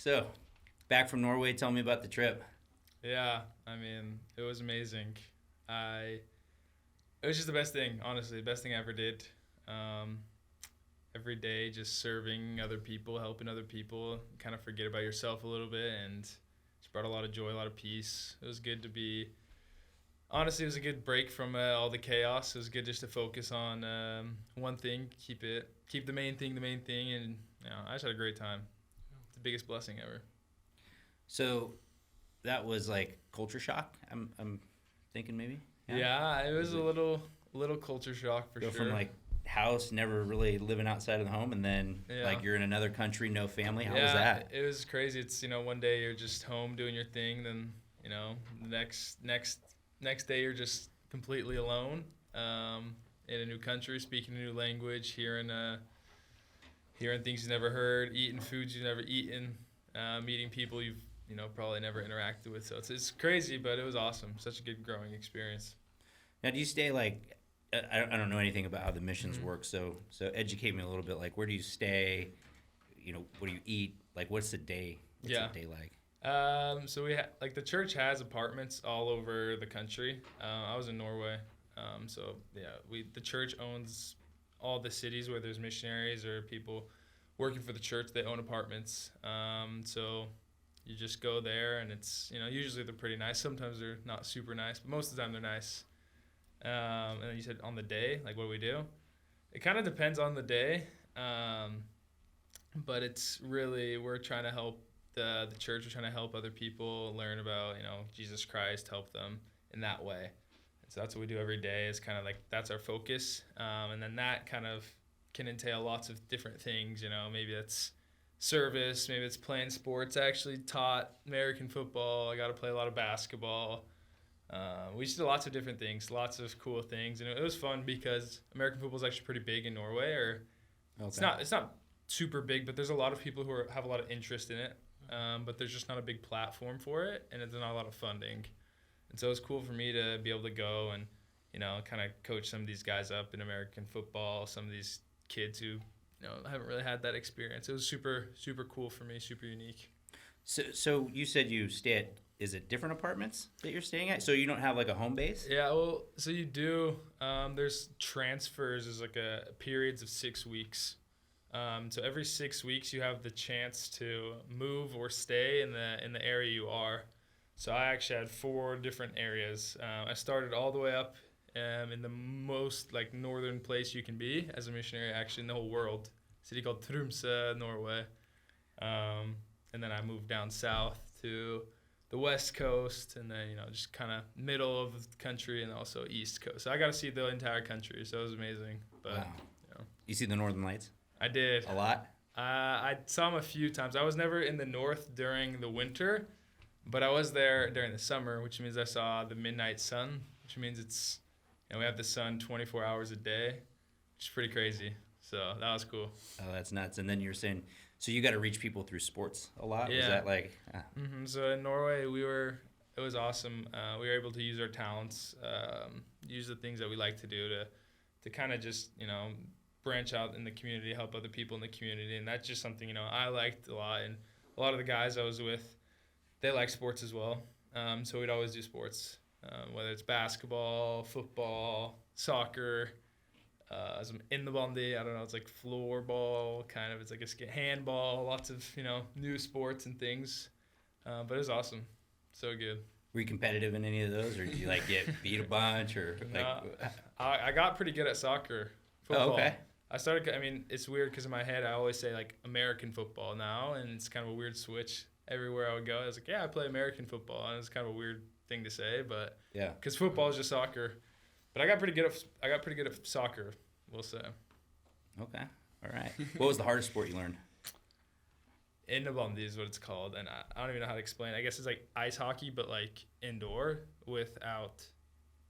So, back from Norway, tell me about the trip. Yeah, I mean, it was amazing. I It was just the best thing, honestly, the best thing I ever did. Um, every day, just serving other people, helping other people, kind of forget about yourself a little bit, and just brought a lot of joy, a lot of peace. It was good to be. Honestly, it was a good break from all the chaos. It was good just to focus on one thing, keep the main thing, and I just had a great time. It's the biggest blessing ever. So, that was like culture shock. I'm thinking maybe. Yeah, it was Was a it little culture shock for go sure. from like house, never really living outside of the home, and then Yeah. like you're in another country, no family. How was Yeah, that? it was crazy. It's one day you're just home doing your thing, then the next day you're just completely alone, in a new country, speaking a new language, hearing things you've never heard, eating foods you've never eaten, meeting people you've probably never interacted with. So it's crazy, but it was awesome. Such a good growing experience. Now, do you stay like? I don't know anything about how the missions Mhm. work, so educate me a little bit. Like, where do you stay? What do you eat? Like, what's the day? What's Yeah. the day like? So like the church has apartments all over the country. I was in Norway. So yeah, the church owns all the cities where there's missionaries or people working for the church. They own apartments. So you just go there, and it's usually they're pretty nice. Sometimes they're not super nice, but most of the time they're nice. And then you said on the day, like what do we do? It kind of depends on the day. But it's really we're trying to help the church. We're trying to help other people learn about Jesus Christ, help them in that way. And so that's what we do every day. Is kind of like that's our focus. And then that kind of can entail lots of different things. Maybe that's service. Maybe it's playing sports. I actually taught American football. I got to play a lot of basketball. We just did lots of different things, lots of cool things, and it was fun because American football is actually pretty big in Norway. Or Okay. it's not super big, but there's a lot of people who have a lot of interest in it. But there's just not a big platform for it, and there's not a lot of funding. And so it was cool for me to be able to go and kind of coach some of these guys up in American football, some of these kids who haven't really had that experience. It was super super cool for me, super unique. So you said you stay at, is it different apartments that you're staying at? So you don't have like a home base? Yeah, well, so you do. There's transfers. There's like a periods of 6 weeks. So every 6 weeks you have the chance to move or stay in the area you are. So I actually had 4 different areas. I started all the way up in the most like northern place you can be as a missionary, actually in the whole world. A city called Tromsø, Norway. And then I moved down south to the west coast, and then just kind of middle of the country, and also east coast. So I got to see the entire country, so it was amazing. But Wow. You see the Northern Lights I did. a lot? I saw them a few times. I was never in the north during the winter, but I was there during the summer, which means I saw the midnight sun, which means it's we have the sun 24 hours a day, which is pretty crazy. So that was cool. Oh, that's nuts. And then you're saying, so you got to reach people through sports a lot? Was Yeah. that like, So in Norway, it was awesome. We were able to use our talents, use the things that we like to do to kind of just, branch out in the community, help other people in the community. And that's just something, I liked a lot. And a lot of the guys I was with, they like sports as well. So we'd always do sports, whether it's basketball, football, soccer, some innebandy, I don't know, it's like floorball, kind of. It's like a handball, lots of, new sports and things. But it was awesome. So good. were you competitive in any of those, or did you like get beat a bunch, or like? No, I got pretty good at soccer, football. Oh, okay. It's weird because in my head I always say like American football now, and it's kind of a weird switch. Everywhere I would go, I was like, yeah, I play American football, and it's kind of a weird thing to say, but Yeah. because football is just soccer. But I got pretty good at soccer, we'll say. Okay. All right. What was the hardest sport you learned? Innebandy is what it's called, and I don't even know how to explain it. I guess it's like ice hockey, but like indoor without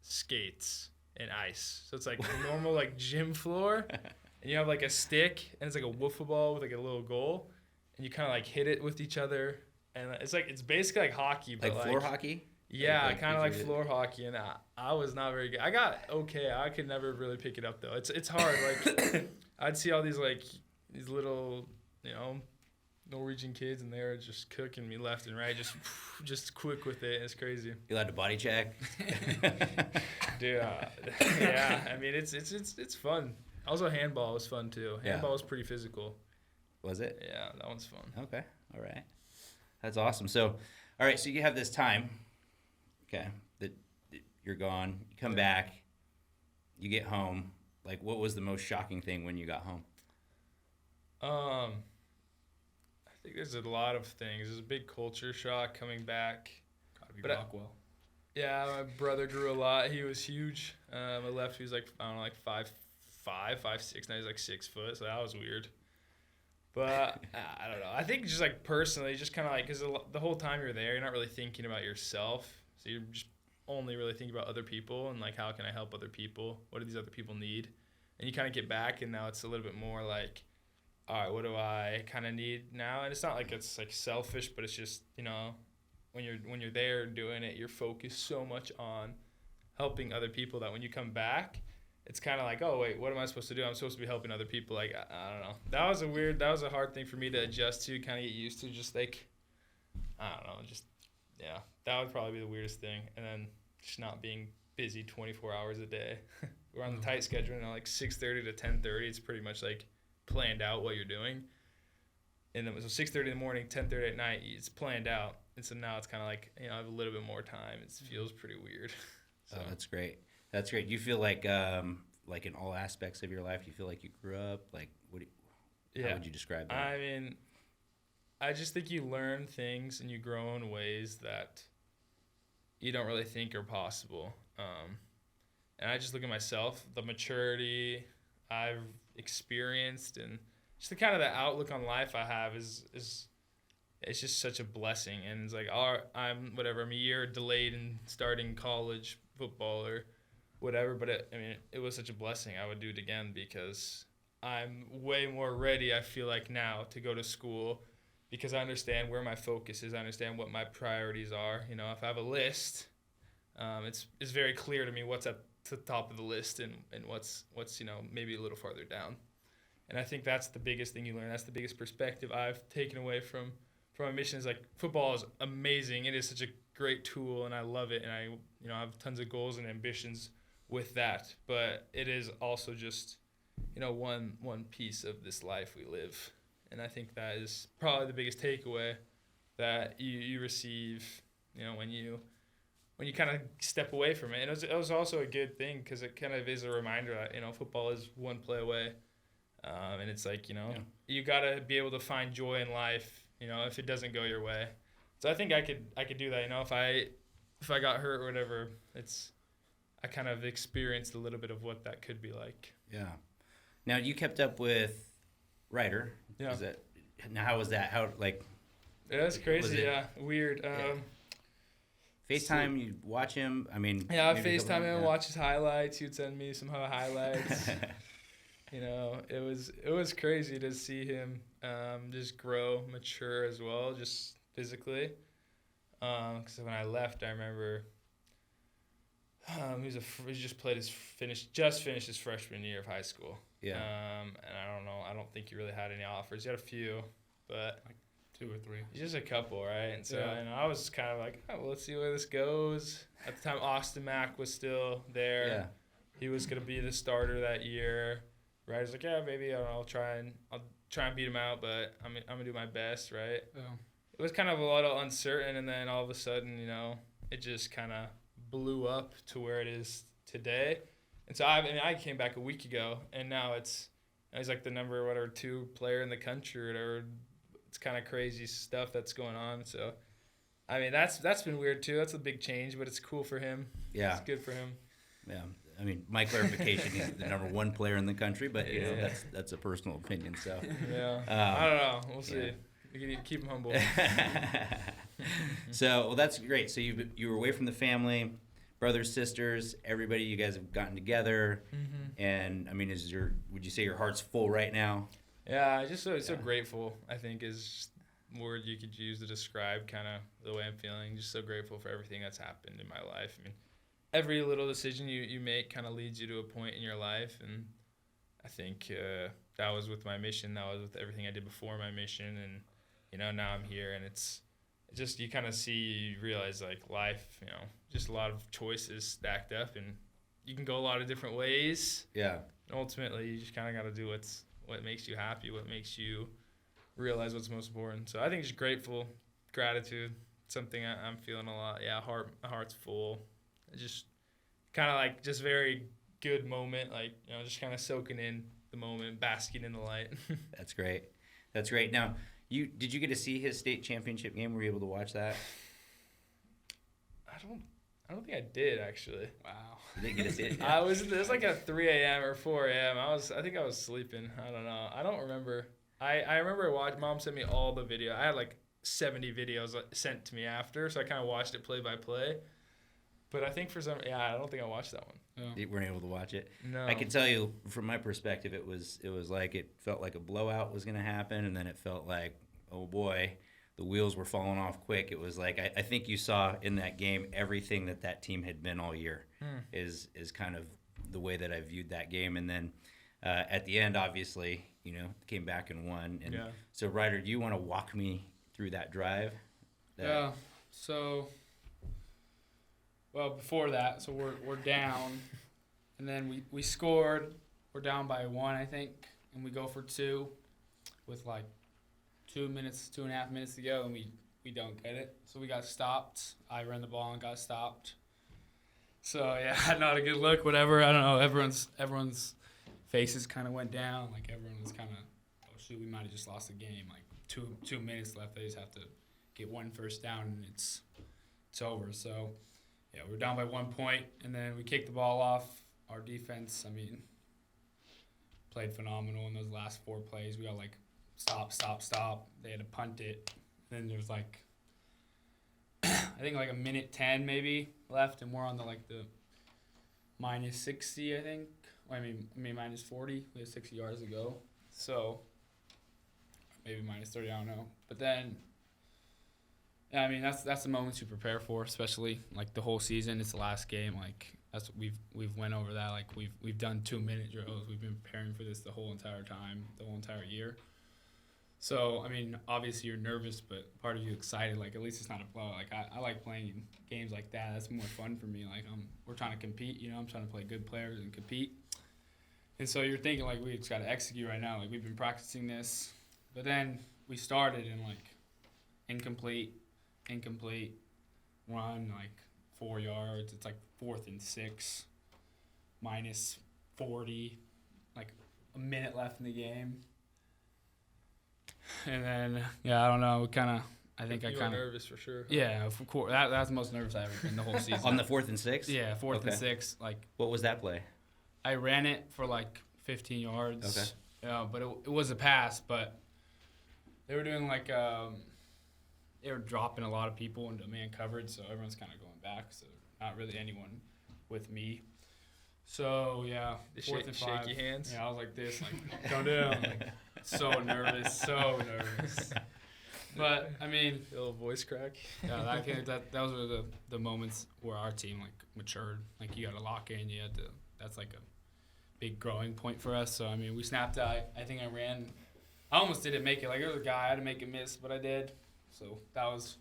skates and ice. So it's like a normal like gym floor, and you have like a stick, and it's like a wiffle ball with like a little goal, and you kind of like hit it with each other, and it's basically like hockey, but Like floor hockey? Yeah, Like kind of like you- floor hockey, and I was not very good. I got okay. I could never really pick it up though. It's hard. Like I'd see all these little Norwegian kids, and they were just cooking me left and right, just quick with it. It's crazy. You allowed to body check? Dude, yeah. I mean, it's fun. Also, handball was fun too. Handball was pretty physical. Was it? Yeah, that one's fun. Okay. All right. That's awesome. So, all right. So you have this time. Okay. That you're gone. You come back. You get home. Like, what was the most shocking thing when you got home? I think there's a lot of things. There's a big culture shock coming back. Gotta be Rockwell. Yeah, my brother grew a lot. He was huge. I left. He was like, I don't know, like 5'5", 5'6". Now he's like 6 foot. So that was weird. But I don't know. I think just like personally, just kind of like, because the whole time you're there, you're not really thinking about yourself. So you're just only really thinking about other people and like, how can I help other people? What do these other people need? And you kind of get back, and now it's a little bit more like, all right, what do I kind of need now? And it's not like it's like selfish, but it's just, you know, when you're there doing it, you're focused so much on helping other people that when you come back, it's kind of like, oh wait, what am I supposed to do? I'm supposed to be helping other people. Like, I don't know. That was a hard thing for me to adjust to, kind of get used to. Just like, I don't know, yeah, that would probably be the weirdest thing. And then just not being busy 24 hours a day. We're on the tight schedule, and like 6:30 to 10:30, it's pretty much like planned out what you're doing. And then so 6:30 in the morning, 10:30 at night, it's planned out. And so now it's kind of like, you know, I have a little bit more time. It feels pretty weird. So. Oh, that's great. That's great. Do you feel like in all aspects of your life, you feel like you grew up? Like, how would you describe that? I mean, I just think you learn things and you grow in ways that you don't really think are possible. And I just look at myself, the maturity I've experienced, and just the kind of the outlook on life I have is it's just such a blessing. And it's like, I'm a year delayed in starting college football or whatever, but it was such a blessing. I would do it again because I'm way more ready, I feel like, now to go to school, because I understand where my focus is. I understand what my priorities are. You know, if I have a list, it's very clear to me what's at the top of the list and what's you know, maybe a little farther down. And I think that's the biggest thing you learn. That's the biggest perspective I've taken away from my mission. Is like, football is amazing. It is such a great tool, and I love it. And I have tons of goals and ambitions with that. But it is also just, you know, one piece of this life we live. And I think that is probably the biggest takeaway that you receive, you know, when you kind of step away from it. And it was also a good thing, because it kind of is a reminder that, you know, football is one play away. And it's like, you know, you got to be able to find joy in life, you know, if it doesn't go your way. So I think I could do that, you know, if I got hurt or whatever. I kind of experienced a little bit of what that could be like. Yeah. Now, you kept up with Ryder. Yeah. Now, how was that? How, like... Yeah, that's crazy. Yeah, weird. FaceTime, you watch him? I mean... Yeah, I FaceTime him, watch his highlights. He would send me some highlights. You know, it was crazy to see him just grow, mature as well, just physically. Because when I left, I remember he just finished his freshman year of high school. Yeah. And I don't know. I don't think he really had any offers. He had a few, but like 2 or 3. Just a couple, right? And so I was kind of like, oh, well, let's see where this goes. At the time, Austin Mack was still there. Yeah. He was gonna be the starter that year. Ryder's like, yeah, maybe I'll try and beat him out, but I'm gonna do my best, right? Yeah. It was kind of a little uncertain, and then all of a sudden, you know, it just kind of blew up to where it is today. And so I came back a week ago, and now he's like the number 2 player in the country or whatever. It's kind of crazy stuff that's going on. So, I mean, that's been weird too. That's a big change, but it's cool for him. Yeah, it's good for him. Yeah. I mean, my clarification, he's the number 1 player in the country, but you know, that's a personal opinion. So yeah, I don't know. We'll see. Yeah. You can keep him humble. So, well, that's great. So you were away from the family, brothers, sisters, everybody. You guys have gotten together, and I mean, would you say your heart's full right now? Yeah, just so grateful, I think, is a word you could use to describe kind of the way I'm feeling. Just so grateful for everything that's happened in my life. I mean, every little decision you make kind of leads you to a point in your life, and I think that was with my mission. That was with everything I did before my mission, and now I'm here, and it's just you kind of you realize like life, just a lot of choices stacked up, and you can go a lot of different ways. Yeah. Ultimately, you just kind of got to do what makes you happy, what makes you realize what's most important. So I think just gratitude, something I'm feeling a lot. Yeah, my heart's full. Just kind of like just very good moment, like just kind of soaking in the moment, basking in the light. That's great. Now, did you get to see his state championship game? Were you able to watch that? I don't think I did actually. Wow. You didn't get to see it? Yeah. It was like at 3 a.m. or 4 a.m. I think I was sleeping. I don't know. I don't remember. I remember Mom sent me all the video. I had like 70 videos sent to me after, so I kind of watched it play by play. But I think I don't think I watched that one. Yeah. You weren't able to watch it? No. I can tell you from my perspective, it was like it felt like a blowout was going to happen, and then it felt like, oh boy, the wheels were falling off quick. It was like I think you saw in that game everything that team had been all year is kind of the way that I viewed that game. And then at the end, obviously, came back and won. And so, Ryder, do you want to walk me through that drive? Yeah. So, well, before that, so we're down, and then we scored. We're down by 1, I think, and we go for 2 with like 2.5 minutes to go, and we don't get it. So we got stopped. I ran the ball and got stopped. So yeah, not a good look. Whatever. I don't know. Everyone's faces kind of went down. Like everyone was kind of, oh shoot, we might have just lost the game. Like 2 minutes left. They just have to get 1 first down, and it's over. So yeah, we're down by 1 point, and then we kicked the ball off. Our defense, played phenomenal in those last 4 plays. We got like stop. They had to punt it. Then there was like, I think like a minute 10 maybe left, and we're on the minus 60, I think. Minus 40. We had 60 yards to go. So maybe minus 30, I don't know. But then, yeah, that's the moments you prepare for, especially like the whole season. It's the last game. Like that's we've went over that. Like we've done 2-minute drills. We've been preparing for this the whole entire time, the whole entire year. So, obviously you're nervous, but part of you excited. Like, at least it's not a blowout. Like, I like playing games like that. That's more fun for me. Like, we're trying to compete, I'm trying to play good players and compete. And so you're thinking, like, we just got to execute right now. Like, we've been practicing this. But then we started and, like, incomplete, run, like, 4 yards. It's, like, 4th and 6, minus 40, like, a minute left in the game. And then, I don't know. I think I kind of nervous for sure. Yeah, of course. That's the most nervous I've ever been the whole season. On the 4th and 6? Yeah, 4th and 6. Like, what was that play? I ran it for like 15 yards. Okay. Yeah, but it was a pass. But they were doing like they were dropping a lot of people into man coverage, so everyone's kind of going back. So not really anyone with me. So yeah, The 4th and 5. shaky hands. Yeah, I was like this, like go down. Like, so nervous. But a little voice crack. yeah, I think those were the moments where our team like matured. Like you got to lock in. You had to. That's like a big growing point for us. So we snapped out. I think I ran. I almost didn't make it. Like there was a guy I had to make it miss, but I did. So that was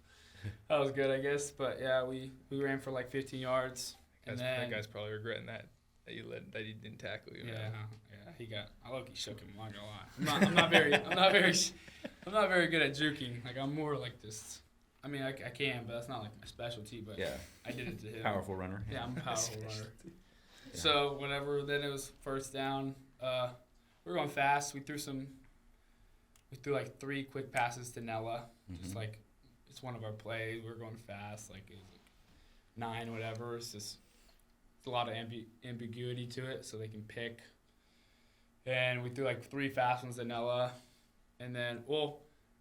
good, I guess. But yeah, we ran for like 15 yards. That guy's probably regretting that he didn't tackle you. Yeah. I low-key shook him. I'm not gonna lie. I'm not very good at juking. Like I'm more like this. I can, but that's not like my specialty. But Yeah. I did it to him. Powerful runner. Yeah, I'm a powerful runner. Yeah. So then it was first down. We were going fast. We threw like 3 quick passes to Nella. Just like it's one of our plays. We were going fast. Like it was like 9, whatever. It's just a lot of ambiguity to it, so they can pick. And we threw like 3 fast ones to Nella. And then,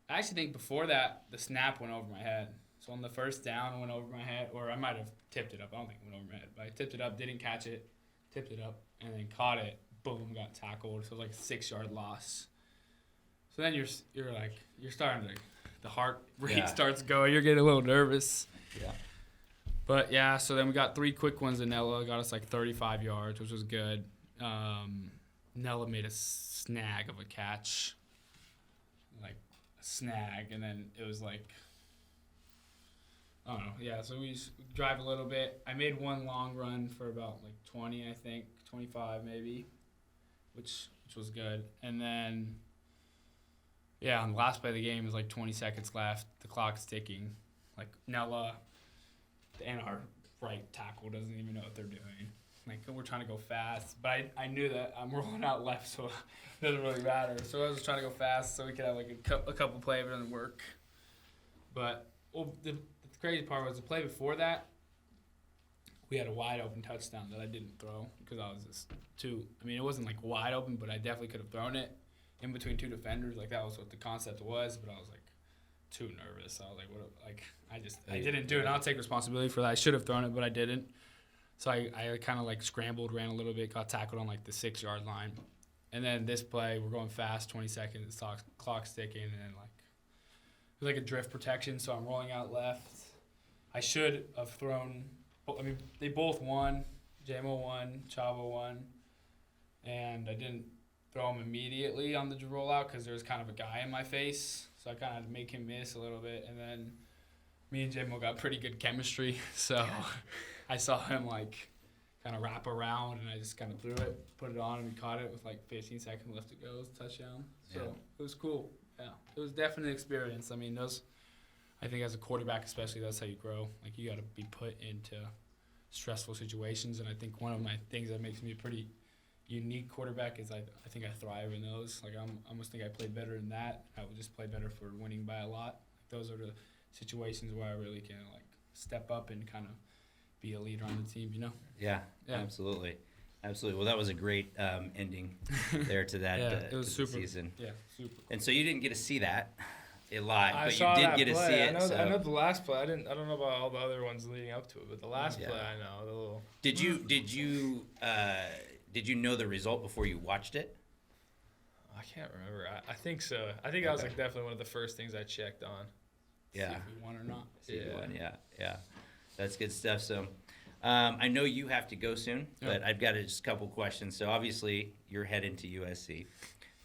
I actually think before that, the snap went over my head. So on the first down, it went over my head, or I might have tipped it up. I don't think it went over my head, but I tipped it up, didn't catch it, tipped it up, and then caught it. Boom, got tackled. So it was like a 6-yard loss. So then you're starting to, the heart rate starts going. You're getting a little nervous. Yeah. But yeah, so then we got 3 quick ones in Nella, got us like 35 yards, which was good. Nella made a snag of a catch. Like, snag, and then it was like, I don't know. Yeah, so we just drive a little bit. I made one long run for about like 20, I think, 25 maybe, which was good. And then, yeah, on the last play of the game, there's like 20 seconds left. The clock's ticking. Like Nella and our right tackle doesn't even know what they're doing. Like, we're trying to go fast, but I knew that I'm rolling out left, so it doesn't really matter. So I was trying to go fast so we could have like a couple play, but it didn't work. But the crazy part was the play before that, we had a wide open touchdown that I didn't throw because I was just too. I mean, it wasn't like wide open, but I definitely could have thrown it in between two defenders. Like, that was what the concept was, but I was like too nervous. I was like, what? Like, I didn't do it. And I'll take responsibility for that. I should have thrown it, but I didn't. So I kind of like scrambled, ran a little bit, got tackled on like the 6-yard line. And then this play, we're going fast, 20 seconds, the clock's ticking, and then like it was like a drift protection. So I'm rolling out left. I should have thrown. I mean, they both won. JMO won, Chavo won, and I didn't throw him immediately on the rollout because there was kind of a guy in my face. So I kind of had to make him miss a little bit, and then me and JMO got pretty good chemistry. So I saw him like kind of wrap around, and I just kind of threw it, put it on, and we caught it with like 15 seconds left to go. It was a touchdown. So It was cool. Yeah, it was definitely an experience. I mean, I think as a quarterback especially, that's how you grow. Like, you got to be put into stressful situations, and I think one of my things that makes me a pretty unique quarterback is I think I thrive in those. Like, I almost think I play better in that. I would just play better for winning by a lot. Like, those are the situations where I really can like step up and kind of be a leader on the team, you know? Yeah. Absolutely. Well, that was a great ending there to that it was to super, the season. Yeah, super. And so you didn't get to see that live, I but saw you did that get to play. see it. I know the last play. I don't know about all the other ones leading up to it, but the last Yeah. play I know. The little. Did you know the result before you watched it? I can't remember. I think so. I think that was like definitely one of the first things I checked on. Yeah. See if we won or not. See if you won. Yeah. That's good stuff. So, I know you have to go soon, but I've got just a couple questions. So obviously you're heading to USC.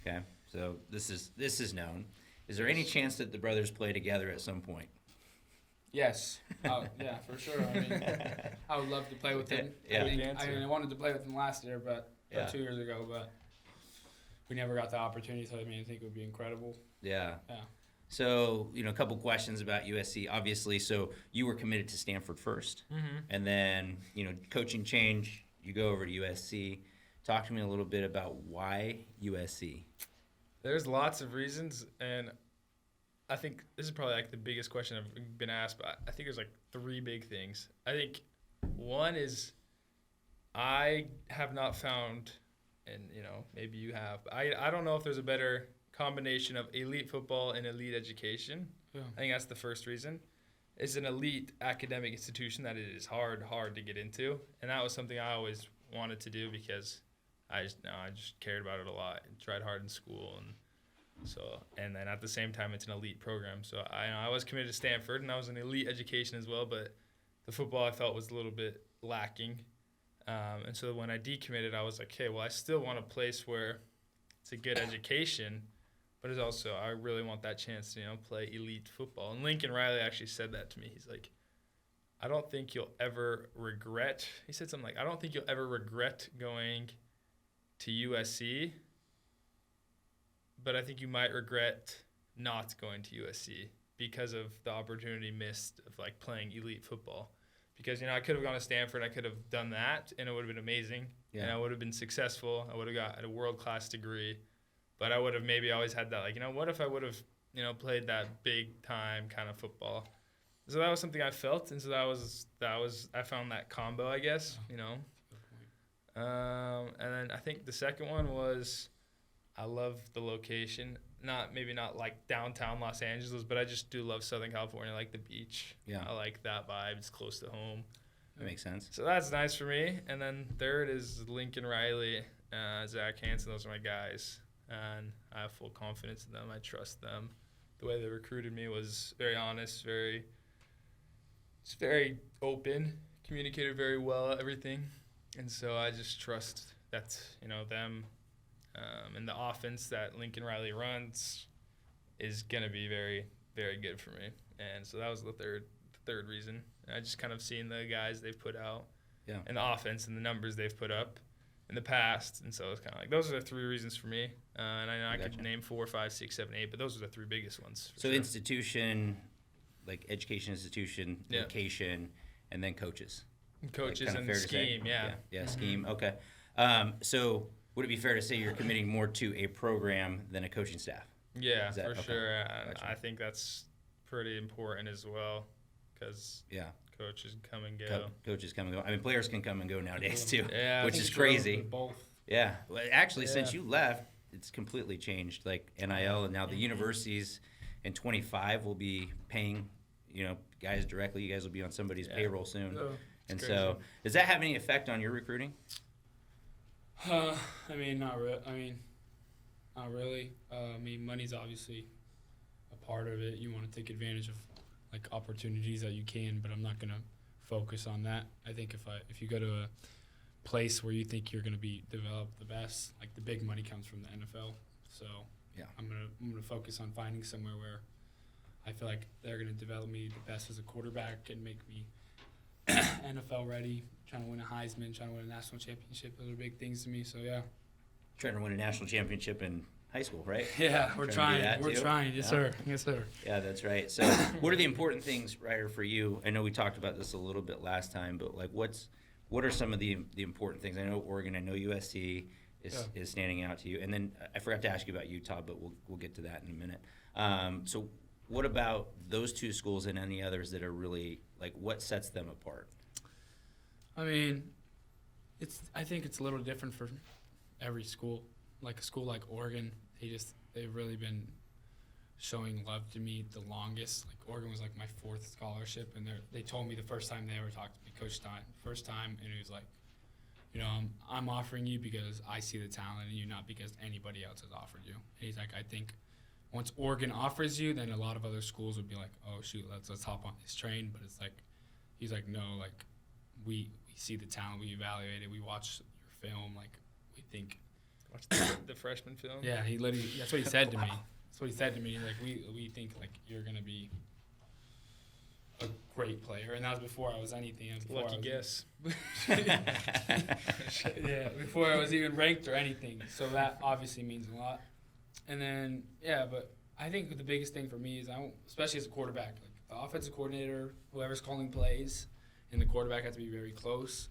Okay. So this is known. Is there any chance that the brothers play together at some point? Yes. Oh, yeah, for sure. I mean, I would love to play with him. Yeah. I wanted to play with him last year, or Yeah. 2 years ago, but we never got the opportunity. So I mean, I think it would be incredible. Yeah. Yeah. So, a couple questions about USC. Obviously, so you were committed to Stanford first, and then, coaching change, you go over to USC. Talk to me a little bit about why USC. There's lots of reasons, and I think this is probably like the biggest question I've been asked, but I think there's like 3 big things. I think one is I have not found, and maybe you have, but I don't know if there's a better combination of elite football and elite education. Yeah. I think that's the first reason. It's an elite academic institution that it is hard to get into, and that was something I always wanted to do because I just cared about it a lot and tried hard in school, and then at the same time it's an elite program. So I was committed to Stanford, and I was an elite education as well, but the football I felt was a little bit lacking, and so when I decommitted, I was like, hey, well, I still want a place where it's a good education, but it's also, I really want that chance to, play elite football. And Lincoln Riley actually said that to me. He's like, I don't think you'll ever regret, he said something like, I don't think you'll ever regret going to USC, but I think you might regret not going to USC because of the opportunity missed of like playing elite football. Because, I could have gone to Stanford, I could have done that, and it would have been amazing, and I would have been successful. I would have got a world-class degree. But I would have maybe always had that, like, what if I would have, played that big-time kind of football? So that was something I felt, and so that was I found that combo, I guess, And then I think the second one was I love the location. Maybe not like downtown Los Angeles, but I just do love Southern California, I like the beach. Yeah. I like that vibe. It's close to home. That makes sense. So that's nice for me. And then third is Lincoln Riley, Zach Hansen. Those are my guys. And I have full confidence in them. I trust them. The way they recruited me was very honest, very open, communicated very well, everything. And so I just trust that, them and the offense that Lincoln Riley runs. is gonna be very, very good for me. And so that was the third reason. I just kind of seen the guys they've put out, and the offense and the numbers they've put up in the past, and so it's kind of like those are the 3 reasons for me. And I know I could name 4, 5, 6, 7, 8, but those are the 3 biggest ones. So sure. Institution, like education institution, location, and then coaches. Coaches like and scheme, yeah, scheme. Okay. So would it be fair to say you're committing more to a program than a coaching staff? Yeah, for sure. Gotcha. I think that's pretty important as well, because coaches come and go. Coaches come and go. I mean, players can come and go nowadays too, which is true. crazy. Both. Yeah. Well, actually, since you left, it's completely changed. Like NIL, and now the universities in 25 will be paying, guys directly. You guys will be on somebody's payroll soon. And crazy. So, does that have any effect on your recruiting? I mean, not really. I mean, money's obviously a part of it. You want to take advantage of like opportunities that you can, but I'm not gonna focus on that. I think if you go to a place where you think you're gonna be developed the best, like the big money comes from the NFL. So I'm gonna focus on finding somewhere where I feel like they're gonna develop me the best as a quarterback and make me NFL ready. Trying to win a Heisman, trying to win a national championship. Those are big things to me. So trying to win a national championship in high school, right? Yeah, we're trying. We're trying. Yes, sir. Yes, sir. Yeah, that's right. So, what are the important things, Ryder, for you? I know we talked about this a little bit last time, but like, what are some of the important things? I know Oregon. I know USC is standing out to you, and then I forgot to ask you about Utah, but we'll get to that in a minute. So, what about those 2 schools and any others that are really like what sets them apart? I mean, I think it's a little different for every school. Like a school like Oregon, they've really been showing love to me the longest. Like Oregon was like my 4th scholarship, and they told me the first time they ever talked to me, Coach Stein, first time, and it was like, I'm offering you because I see the talent in you, not because anybody else has offered you. And he's like, I think once Oregon offers you, then a lot of other schools would be like, oh shoot, let's hop on this train. But it's like, he's like, no, like we see the talent, we evaluate it, we watch your film, like we think. Watch the freshman film. Yeah, he literally. That's what he said to me. That's what he said to me. Like we think like you're gonna be a great player, and that was before I was anything. Lucky guess. Yeah, before I was even ranked or anything. So that obviously means a lot. And then but I think the biggest thing for me is especially as a quarterback, like the offensive coordinator, whoever's calling plays, and the quarterback has to be very close.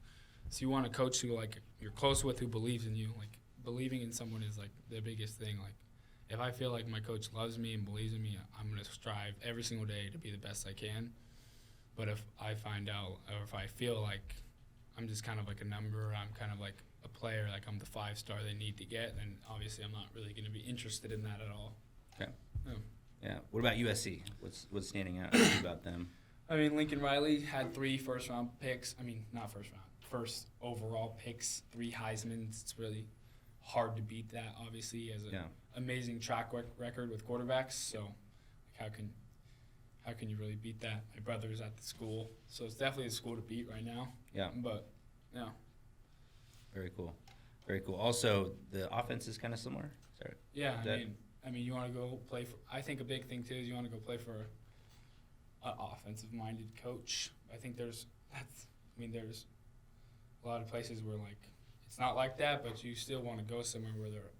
So you want a coach who like you're close with, who believes in you. Like believing in someone is like the biggest thing. Like if I feel like my coach loves me and believes in me, I'm gonna strive every single day to be the best I can. But if I find out, or if I feel like I'm just kind of like a number, I'm kind of like a player, like I'm the 5-star they need to get, then obviously I'm not really going to be interested in that at all. Okay. Yeah. What about USC? What's standing out about them? I mean, Lincoln Riley had 3 first-round picks. I mean, not first round, first overall picks, 3 Heismans. It's really hard to beat that. Obviously, he has an amazing track record with quarterbacks. So, like, how can you really beat that? My brother's at the school, so it's definitely a school to beat right now. Yeah. But, yeah. Very cool. Very cool. Also, the offense is kind of similar. Sorry. Yeah, I mean, you want to go play for. I think a big thing too is you want to go play for an offensive-minded coach. I think there's a lot of places where like it's not like that, but you still want to go somewhere where they're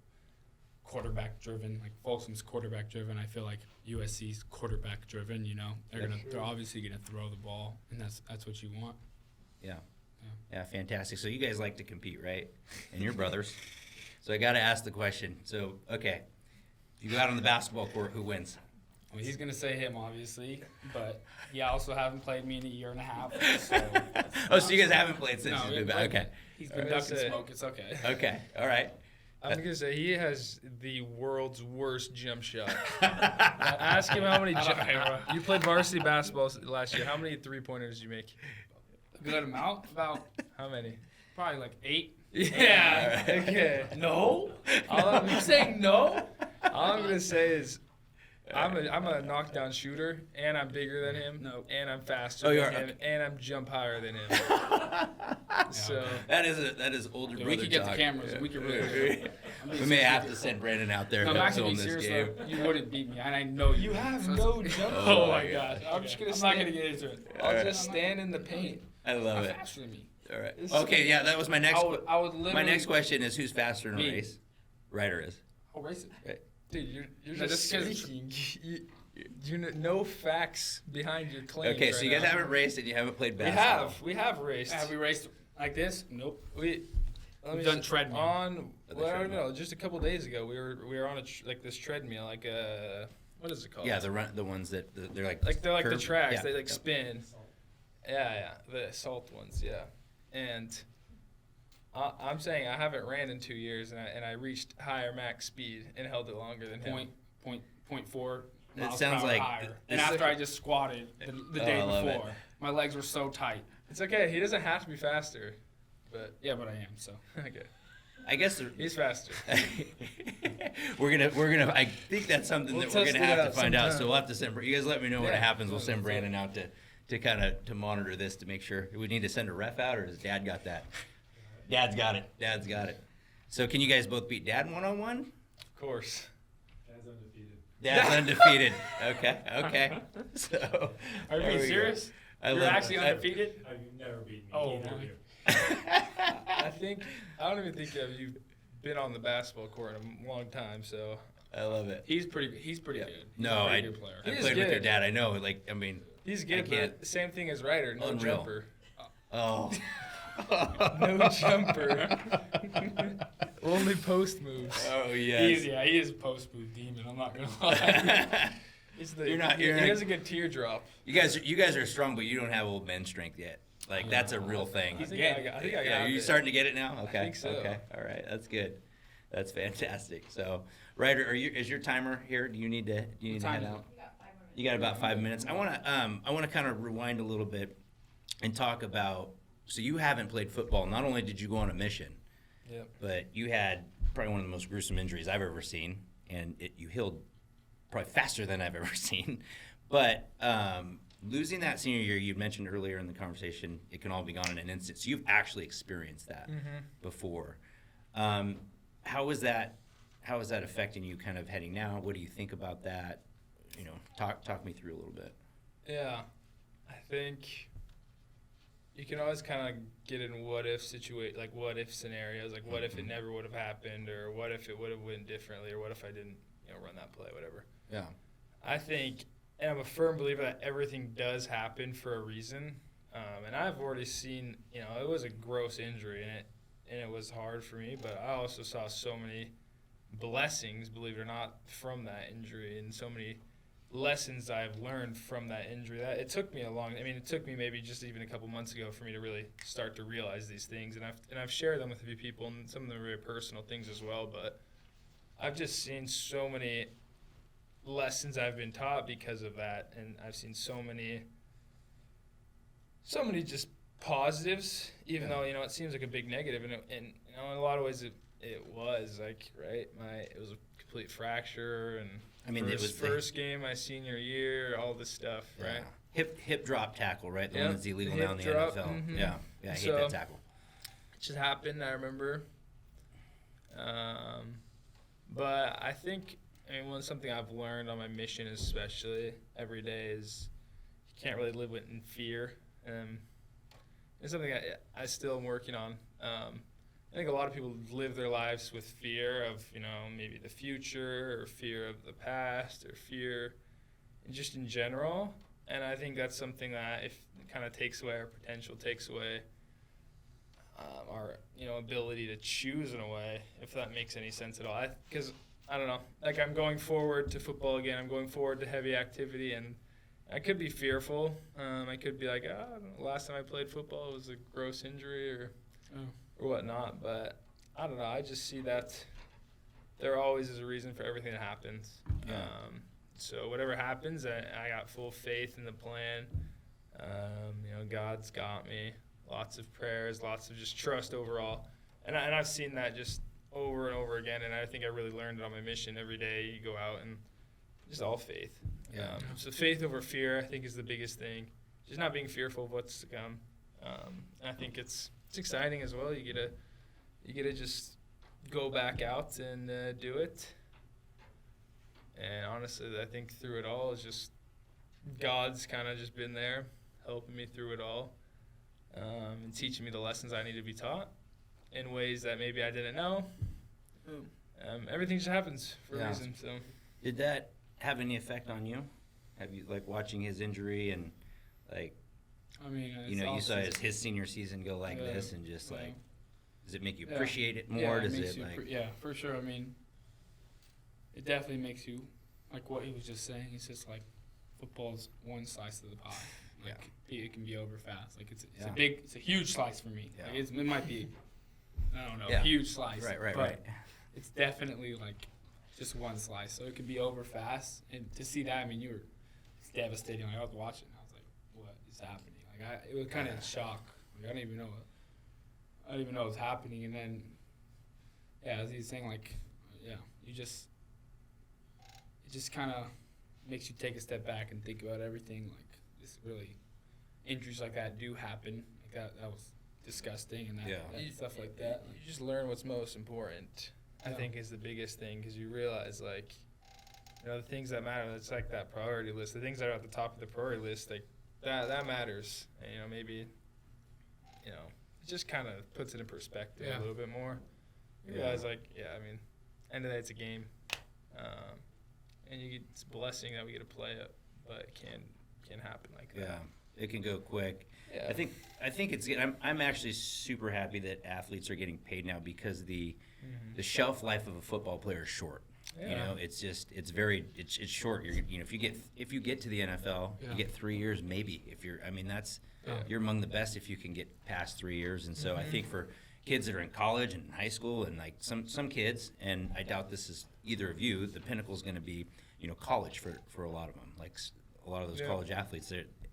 quarterback-driven. Like Folsom's quarterback-driven. I feel like USC's quarterback-driven. They're obviously gonna throw the ball, and that's what you want. Yeah. Yeah, fantastic. So you guys like to compete, right? And you're brothers. So I got to ask the question. So, okay, if you go out on the basketball court, who wins? Well, he's going to say him, obviously, but he also haven't played me in a year and a half. So so you guys haven't played since he's been back. Okay. He's been ducking smoke. It's okay. Okay, all right. I'm going to say he has the world's worst jump shot. Ask him how many you played varsity basketball last year. How many three-pointers did you make? Good amount. About how many? Probably like 8. Yeah. Okay. No. You saying no? All I'm gonna say is, I'm a knockdown shooter, and I'm bigger than him. No. And I'm faster than him, and I'm jump higher than him. So that is older brother we could get talk. the cameras. Yeah. We could really. We may have to send Brandon out there No, I'm to actually film being this serious. game. Though. You wouldn't beat me, and I know you. You have So no it's- jump. Oh Oh my my gosh. I'm just gonna I'm not stand. gonna get into it. I'll Alright. just stand in the paint. I love How it. faster than me? All right. It's- Okay, yeah, that was my next. I would literally. My next question is who's faster in a Me. race? Ryder is. Oh, race it. Dude, you're No, just just 'cause- speaking. You know, no facts behind your claims. Okay, so right you guys now. haven't raced and you haven't played We basketball. we have raced. Have we raced like this? Nope. We let me We've done just- treadmill. on. The Well, I don't treadmill. know. Just a couple days ago, we were on like this treadmill, like what is it called? Yeah, the ones that they're like. they're like the curved. tracks. Yeah. They like spin. Yeah, the salt ones. Yeah, and I'm saying I haven't ran in 2 years, and I reached higher max speed and held it longer than him. Point 4 It miles sounds per hour like higher. this- And after I just squatted the day I love it. before, my legs were so tight. It's okay. He doesn't have to be faster, but Yeah, but I am. So okay, I guess he's faster. we're gonna. I think that's something We'll that we're test gonna it have to out find out. So sometime. we'll have to send. You guys let me know when it Yeah. happens. We'll send That's Brandon out to kind of to monitor this to make sure. Do we need to send a ref out, or does Dad got that? Dad's got it. Dad's got it. So can you guys both beat Dad 1-on-1? Of course. As undefeated. Dad's undefeated. Okay. So. are you there being we go. serious? I You're love actually it. undefeated? You've never beaten me. Oh, Either of my. you. I don't even think you've been on the basketball court in a long time, so I love it. He's pretty good. He's Yeah. He's No, a I- pretty good player. I He is played with your good. dad. I know. Like, I mean, he's I good. can't- But same thing as Ryder, no Unreal. jumper. oh. No jumper. Only post moves. Oh He yes. is, yeah, he is a post move demon. I'm not gonna lie. You're not- He you're not- has a good teardrop. You guys are strong, but you don't have old man strength yet. Like that's a real thing. He's I think I Yeah, got are you it. starting to get it now? Okay. think so. Okay. All right. That's good. That's fantastic. So, Ryder, is your timer here? Do you need to head time out? You got about 5 minutes. I want to kind of rewind a little bit and talk about. So you haven't played football. Not only did you go on a mission, Yep. but you had probably one of the most gruesome injuries I've ever seen, and you healed probably faster than I've ever seen. But losing that senior year, you mentioned earlier in the conversation, it can all be gone in an instant. So you've actually experienced that before. How is that affecting you kind of heading now? What do you think about that? You know, talk me through a little bit. Yeah, I think you can always kind of get in what if what if scenarios, like what if it never would have happened, or what if it would have went differently, or what if I didn't, run that play, whatever. Yeah. I think, and I'm a firm believer that everything does happen for a reason. And I've already seen, it was a gross injury, and it was hard for me, but I also saw so many blessings, believe it or not, from that injury, and so many lessons I've learned from that injury. That it took me it took me maybe just even a couple months ago for me to really start to realize these things, and I've shared them with a few people, and some of them are very personal things as well, but I've just seen so many lessons I've been taught because of that, and I've seen so many just positives, even though it seems like a big negative, and in a lot of ways it was like it was a complete fracture, and it was first game my senior year, all this stuff, right? Hip drop tackle, right? The Yep. one that's illegal Hip now in the drop, NFL. mhm. Yeah, I hate So- that tackle. It just happened, I remember. But I think, something I've learned on my mission, especially every day, is you can't really live in fear. It's something I still am working on. I think a lot of people live their lives with fear of, maybe the future, or fear of the past, or fear just in general. And I think that's something that if it kind of takes away our potential, takes away our ability to choose in a way, if that makes any sense at all. Because I don't know, like I'm going forward to football again. I'm going forward to heavy activity, and I could be fearful. I could be like, last time I played football was a gross injury or whatnot. But I don't know. I just see that there always is a reason for everything that happens. Yeah. So whatever happens, I got full faith in the plan. God's got me. Lots of prayers, lots of just trust overall. And I've seen that just over and over again, and I think I really learned it on my mission. Every day you go out and just all faith. Yeah. So faith over fear, I think, is the biggest thing. Just not being fearful of what's to come. And I think it's exciting as well. You get to just go back out and do it. And honestly, I think through it all, it's just God's kind of just been there, helping me through it all, and teaching me the lessons I need to be taught in ways that maybe I didn't know. Everything just happens for a reason. So, did that have any effect on you? Have you like watching his injury and like? I mean, You saw his senior season go like this, and just yeah. like, does it make you appreciate it more? Does it like? Yeah, for sure. I mean, it definitely makes you like what he was just saying. He's just like football's one slice of the pie. Like it can be over fast. Like it's a huge slice for me. Yeah. Like it might be, I don't know, Yeah. a huge slice. Right. It's definitely like just one slice, so it can be over fast. And to see that, I mean, it's devastating. Like I was watching, I was like, what is happening? Like it was kind of in shock. Like I didn't even know what was happening. And then, as he's saying, like, it just kind of makes you take a step back and think about everything. Like this really, injuries like that do happen. Like that was disgusting, and stuff like that. You just learn what's most important. I think is the biggest thing, because you realize, like, the things that matter. It's like that priority list. The things that are at the top of the priority list, like that matters. And maybe, it just kind of puts it in perspective a little bit more. You realize, like, I mean, end of the day, it's a game, and it's a blessing that we get to play it, but it can happen like that. Yeah, it can go quick. Yeah. I think it's good. I'm actually super happy that athletes are getting paid now, because the shelf life of a football player is short. Yeah. It's short. If you get to the NFL, you get 3 years maybe. You're among the best if you can get past 3 years. And so I think for kids that are in college and high school, and like some kids, and I doubt this is either of you, the pinnacle is going to be college for a lot of them. Like a lot of those college athletes,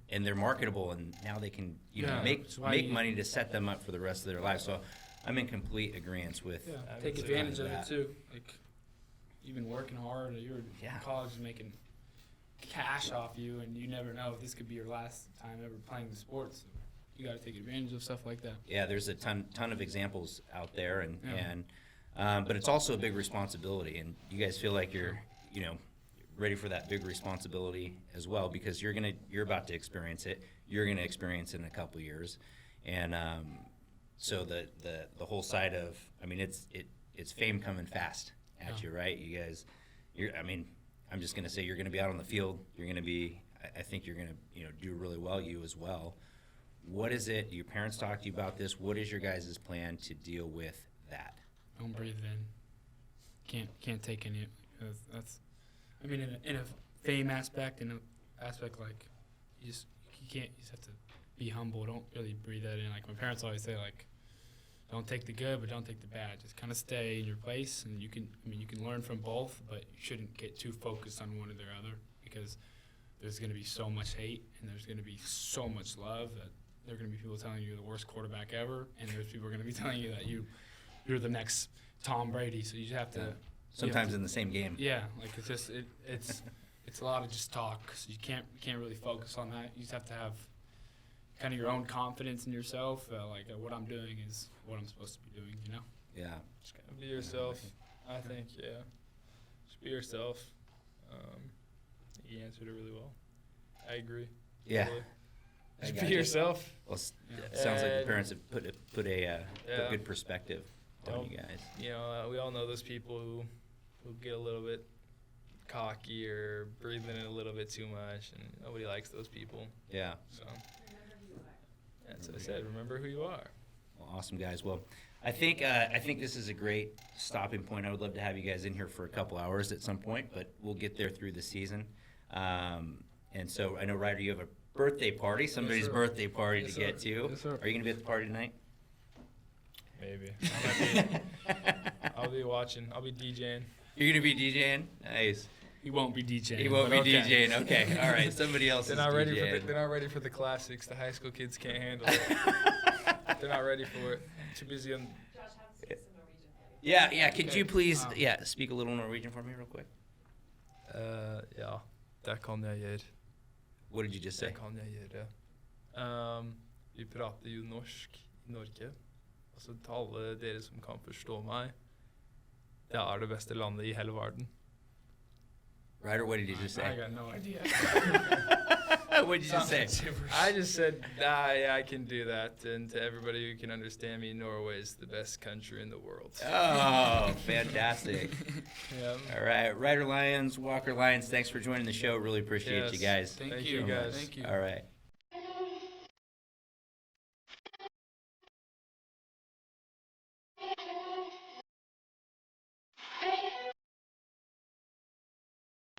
they're marketable, and now they can make money to set them up for the rest of their lives. So I'm in complete agreement with take advantage of it too. Like you've been working hard, you're in college making cash off you, and you never know if this could be your last time ever playing the sport. So you got to take advantage of stuff like that. Yeah, there's a ton of examples out there, but it's also a big responsibility, and you guys feel like you're ready for that big responsibility as well, because you're about to experience it. You're going to experience it in a couple of years, and so the whole side of, I mean, it's fame coming fast at you, right? You guys, I'm just going to say you're going to be out on the field. You're going to be, I think you're going to do really well. You as well. What is it? Your parents talked to you about this. What is your guys' plan to deal with that? Don't breathe it in. Can't take any. That's. I mean, in a fame aspect, in an aspect like you just have to be humble. Don't really breathe that in. Like my parents always say, like, don't take the good, but don't take the bad. Just kind of stay in your place, and you can learn from both, but you shouldn't get too focused on one or the other, because there's going to be so much hate and there's going to be so much love that there are going to be people telling you you're the worst quarterback ever, and there's people going to be telling you that you're the next Tom Brady. So you just have to. Sometimes in the same game. Yeah, like it's just it's a lot of just talk. So you can't really focus on that. You just have to have kind of your own confidence in yourself. What I'm doing is what I'm supposed to be doing. Yeah. Just kind of be yourself. I think just be yourself. You answered it really well. I agree. Yeah. Totally. Just be yourself. Well, it sounds like the parents have put good perspective on you guys. We all know those people who get a little bit cocky or breathing in a little bit too much, and nobody likes those people. Yeah. So that's what I said. Remember who you are. Well, awesome, guys. Well, I think this is a great stopping point. I would love to have you guys in here for a couple hours at some point, but we'll get there through the season. And so I know, Ryder, you have a birthday party, somebody's birthday party to get to. Yes, sir. Are you going to be at the party tonight? Maybe. I'll be watching. I'll be DJing. You're going to be DJing? Nice. He won't be DJing. He won't be DJing. Okay. All right. Somebody else They're is not ready DJing. they're not ready for the classics. The high school kids can't handle it. They're not ready for it. Too busy on. Josh, have to speak some Norwegian. Yeah. Could you please speak a little Norwegian for me real quick? Ja, det kan jeg gjøre. What did you just say? Det kan jeg gjøre. Vi prater jo norsk i Norge. Altså til alle dere som kan forstå meg. det aller beste landet I hele verden. Ryder, what did you just I say? got no idea. What did you just say? I just said, yeah, I can do that. And to everybody who can understand me, Norway is the best country in the world. Oh, fantastic. Yeah. All right, Ryder Lyons, Walker Lyons, thanks for joining the show. Really appreciate Yes. you guys. Thank Thank you you, guys. Thank you. All right.